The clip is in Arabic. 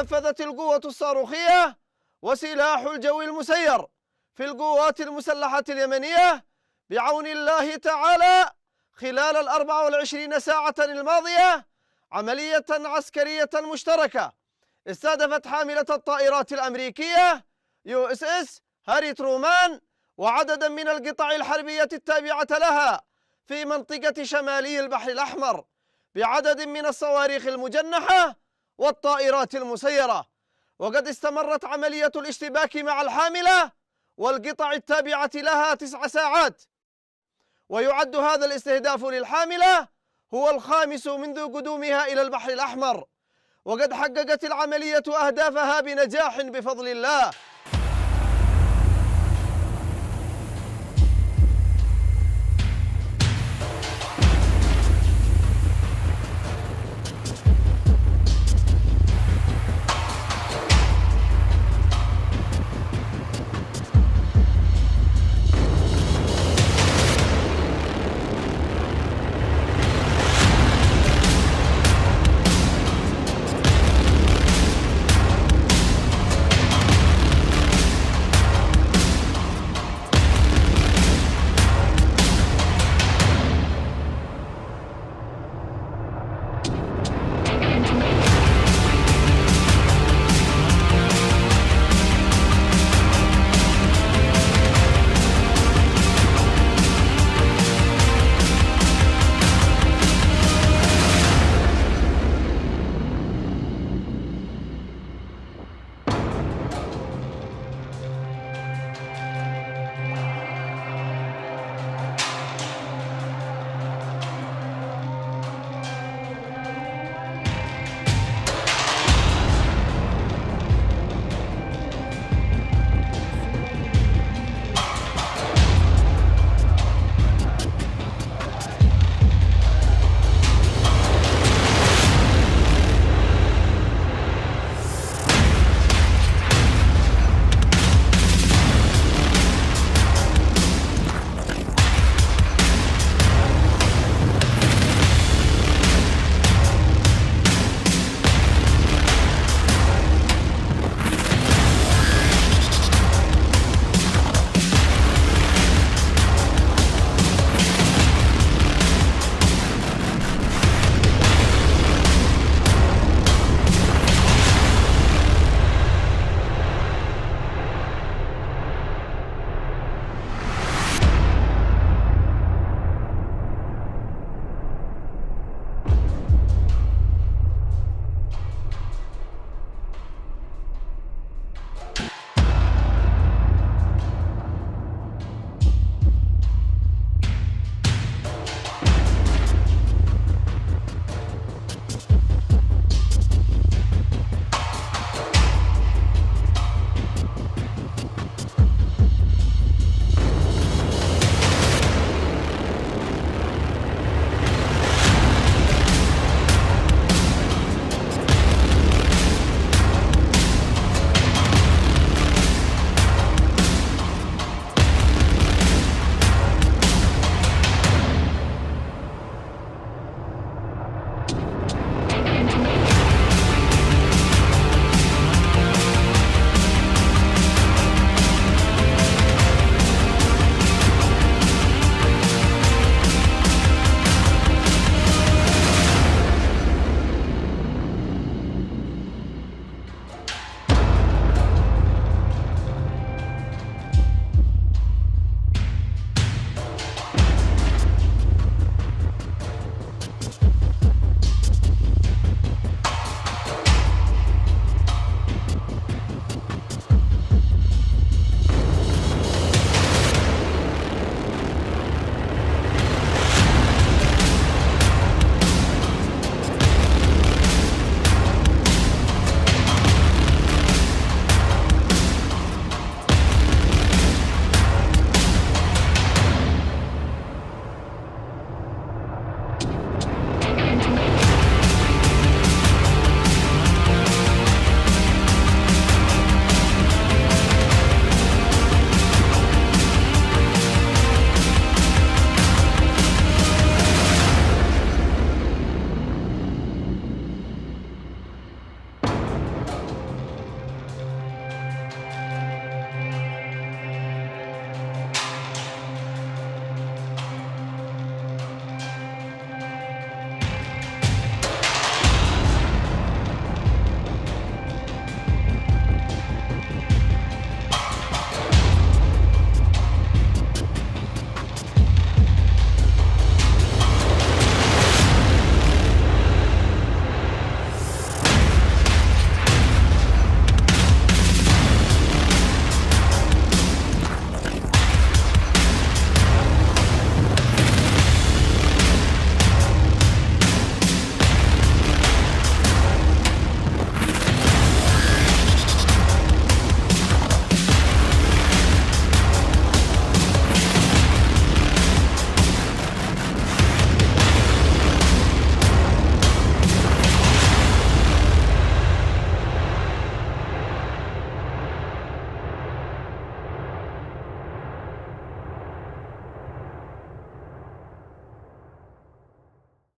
نفذت القوة الصاروخية وسلاح الجو المسير في القوات المسلحة اليمنية بعون الله تعالى خلال 24 ساعة الماضية عملية عسكرية مشتركة استهدفت حاملة الطائرات الأمريكية USS هاري ترومان وعددا من القطع الحربية التابعة لها في منطقة شمالي البحر الأحمر بعدد من الصواريخ المجنحة والطائرات المسيرة. وقد استمرت عملية الاشتباك مع الحاملة والقطع التابعة لها 9 ساعات، ويعد هذا الاستهداف للحاملة هو الخامس منذ قدومها إلى البحر الأحمر، وقد حققت العملية أهدافها بنجاح بفضل الله.